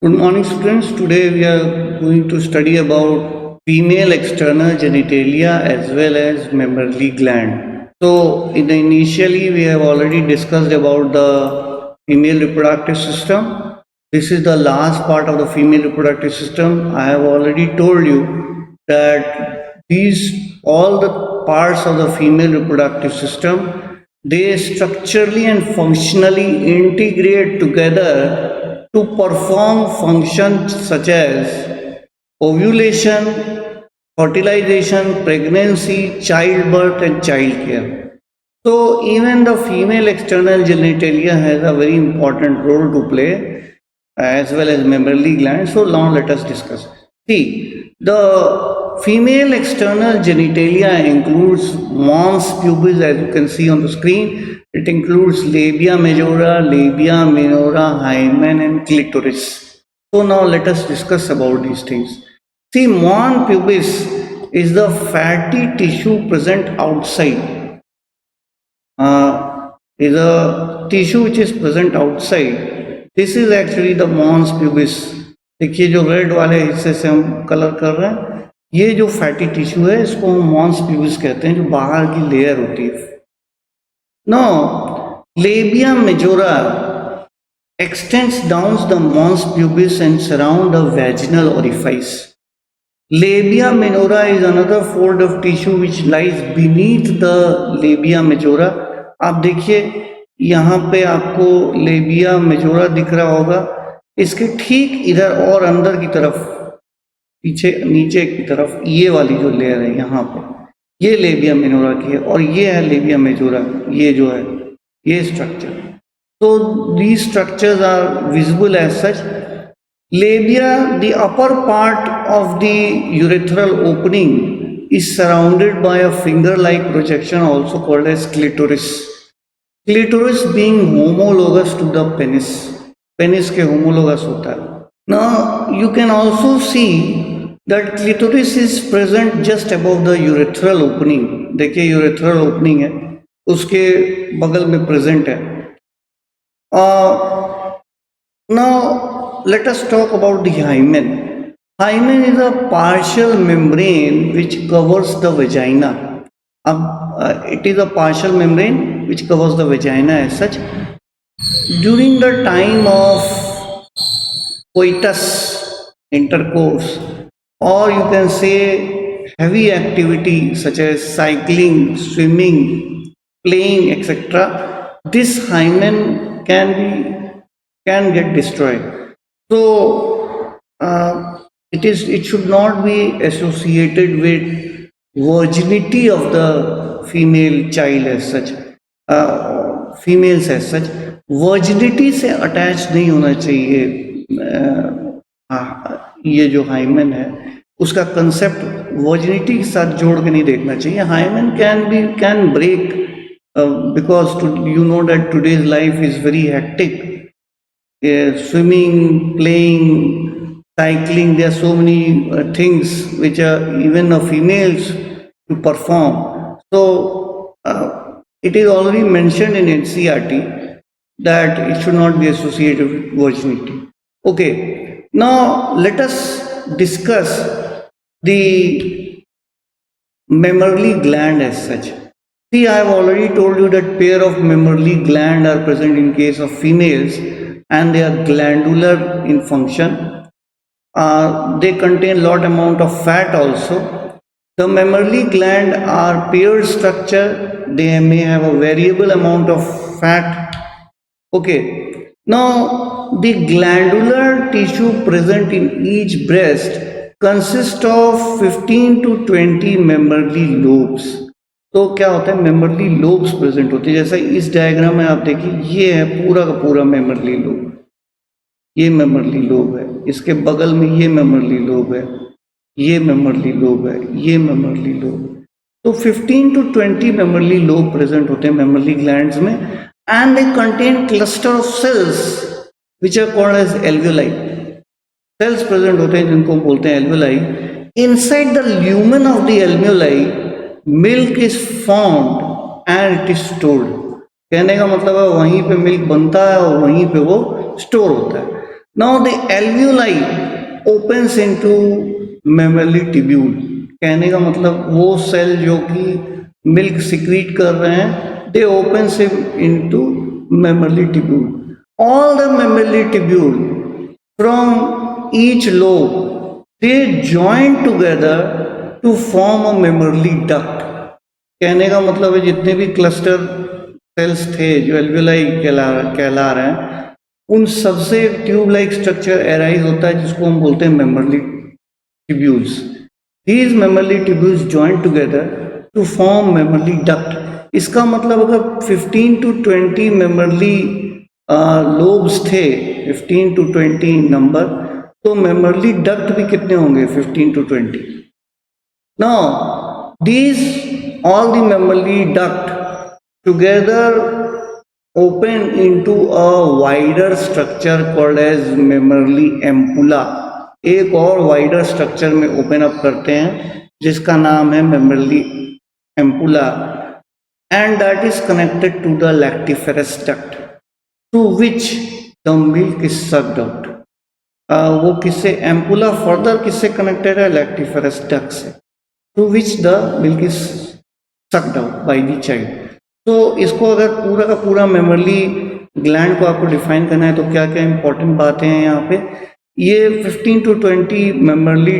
Good morning, students. Today we are going to study about female external genitalia as well as mammary gland. So, initially we have already discussed about the female reproductive system. This is the last part of the female reproductive system. I have already told you that these all the parts of the female reproductive system, they structurally and functionally integrate together to perform functions such as ovulation, fertilization, pregnancy, childbirth, and childcare. So, even the female external genitalia has a very important role to play as well as mammary gland. So, now let us discuss. See, the female external genitalia includes mons pubis, as you can see on the screen. It includes labia majora, labia minora, hymen, and clitoris. So now let us discuss about these things. See, mons pubis is the fatty tissue present outside. Is a tissue which is present outside. This is actually the mons pubis. देखिए जो red वाले हिस्से से हम colour कर रहे हैं, ये जो फैटी टिश्यू है इसको हम मॉन्स प्यूबिस कहते हैं, जो बाहर की लेयर होती है. Now, labia majora extends down the mons pubis and surround the vaginal orifice. Labia minora is another fold of tissue which lies beneath the labia majora. आप देखिए यहाँ पे आपको लेबिया मेजोरा दिख रहा होगा, इसके ठीक इधर और अंदर की तरफ पीछे नीचे की तरफ ये वाली जो लेयर है यहाँ पे, ये लेबिया मिनोरा की है और ये है लेबिया मेजोरा. ये जो है ये स्ट्रक्चर. तो these structures are visible as such. Labia, the upper part of the urethral opening, is surrounded by a finger-like projection also called as clitoris. Clitoris being homologous to the penis. Penis के homologous होता है. Now you can also see that clitoris is present just above the urethral opening. देखिए urethral opening है, उसके बगल में present है. Now let us talk about the hymen. Hymen is a partial membrane which covers the vagina. It is a partial membrane which covers the vagina as such. During the time of coitus, intercourse, or you can say heavy activity such as cycling, swimming, playing, etc., this hymen can get destroyed. So it should not be associated with virginity of the female child as such, females as such. Virginity से attach नहीं होना चाहिए. ये जो hymen है उसका concept virginity के साथ जोड़ के नहीं देखना चाहिए. Hymen can break because you know that today's life is very hectic. Swimming, playing, cycling, there are so many things which are even of females to perform. So it is already mentioned in NCERT that it should not be associated with virginity. Okay, now let us discuss the mammary gland as such. See, I have already told you that pair of mammary gland are present in case of females and they are glandular in function. They contain lot amount of fat also. The mammary gland are paired structure. They may have a variable amount of fat. Okay, now the glandular tissue present in each breast consists of 15 to 20 mammary lobes. तो क्या होता है, मेमरली lobes present होते हैं. जैसा इस diagram में आप देखिए, ये है पूरा का पूरा मेमरली लोब, ये मेमरली लोब है, इसके बगल में ये मेमरली लोब है, ये मेमरली लोब है, ये मेमरली लोब. तो 15 to 20 मेमरली लोब प्रेजेंट होते हैं मेमरली ग्लैंड्स में. And they contain cluster of cells which are called as alveoli. Cells present होते हैं जिनको बोलते हैं alveoli. Inside the lumen of the alveoli, milk is formed and it is stored. कहने का मतलब है वहीं पे मिल्क बनता है और वहीं पे वो स्टोर होता है. Now the alveoli opens into mammary tubule. कहने का मतलब वो सेल जो कि मिल्क सिक्रीट कर रहे हैं, they opens into mammary tubule. All the mammary tubule from each lobe, they join together to form a mammary duct. कहने का मतलब है जितने भी क्लस्टर सेल्स थे जो एल्वेलाई कहला रहे हैं, उन सबसे ट्यूब लाइक स्ट्रक्चर एराइज होता है जिसको हम बोलते हैं mammary tubules. These mammary tubules join together to form mammary duct. इसका मतलब अगर 15 to 20 मेमरली लोब्स थे, 15 to 20 नंबर, तो मेमरली डक्ट भी कितने होंगे? 15 to 20. Now these all the mammary duct together open into a wider structure called as mammary ampulla. एक और wider structure में open up करते हैं जिसका नाम है mammary ampulla, and that is connected to the lactiferous duct through which the milk is sucked out. वो किससे ampulla further किससे connected है? lactiferous duct से, through which the milk is sucked out by the child. तो इसको अगर पूरा का पूरा मेमरली ग्लैंड को आपको डिफाइन करना है तो क्या क्या इंपॉर्टेंट बातें हैं यहाँ पे. ये 15 to 20 मेमरली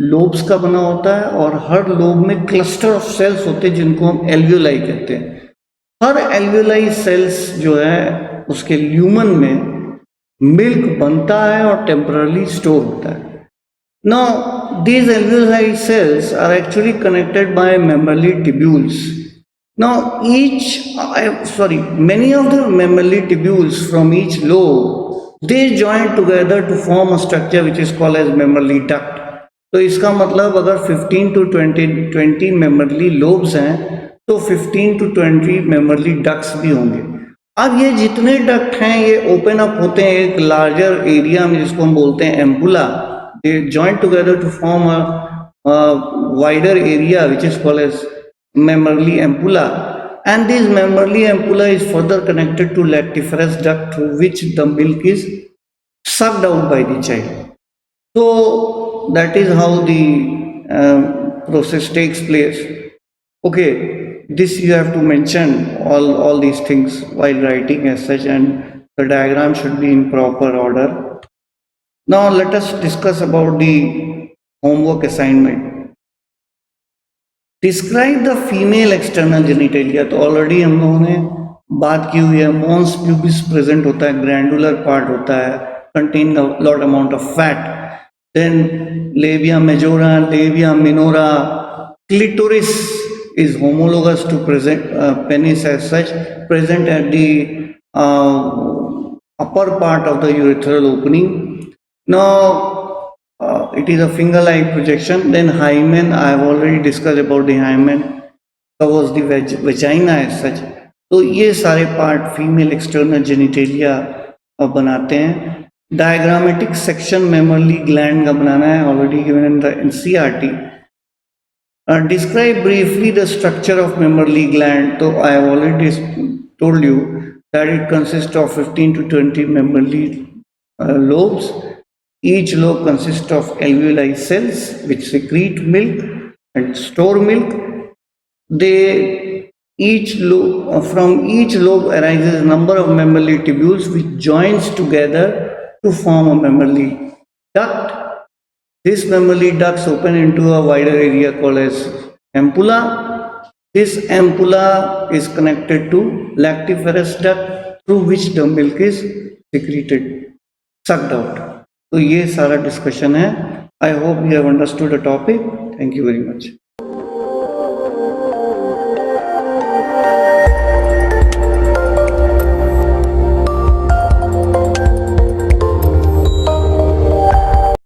लोब्स का बना होता है और हर लोब में क्लस्टर ऑफ सेल्स होते हैं जिनको हम एल्वियोलाई कहते हैं. हर एल्वियोलाई सेल्स जो है उसके ल्यूमन में मिल्क बनता है और टेम्पररी स्टोर होता है. Now these alveoli cells are actually connected by mammary tubules. Now many of the mammary tubules from each lobe, they join together to form a structure which is called as mammary duct. तो इसका मतलब अगर 15 to 20 mammary lobes हैं तो 15 to 20 mammary ducts भी होंगे. अब ये जितने डक्ट हैं ये ओपन अप होते हैं एक लार्जर एरिया में जिसको हम बोलते हैं ampulla. They join together to form a wider area which is called as mammary ampulla, and this mammary ampulla is further connected to lactiferous duct through which the milk is sucked out by the child. So that is how the process takes place. Okay, this you have to mention all these things while writing as such, and the diagram should be in proper order. Now let us discuss about the homework assignment. Describe the female external genitalia. तो already हम लोगों ने बात की हुई है. mons pubis present होता है, ग्रैंडुलर पार्ट होता है, contain a lot amount of fat. Then labia majora, labia minora, clitoris is homologous to present penis as such, present at the upper part of the urethral opening. Now it is a finger-like projection. Then hymen, I have already discussed about the hymen, covers the vagina as such. तो ये सारे part female external genitalia बनाते हैं. Diagrammatic section मेमरली gland का बनाना है, already given in the NCERT. Describe briefly the structure of mammary gland. तो I have already told you that it consist of 15 to 20 mammary lobes. Each lobe consists of alveoli cells which secrete milk and store milk. From each lobe arises a number of mammary tubules which joins together to form a mammary duct. This mammary ducts open into a wider area called as ampulla. This ampulla is connected to lactiferous duct through which the milk is secreted, sucked out. तो ये सारा discussion है. I hope you have understood the topic. Thank you very much.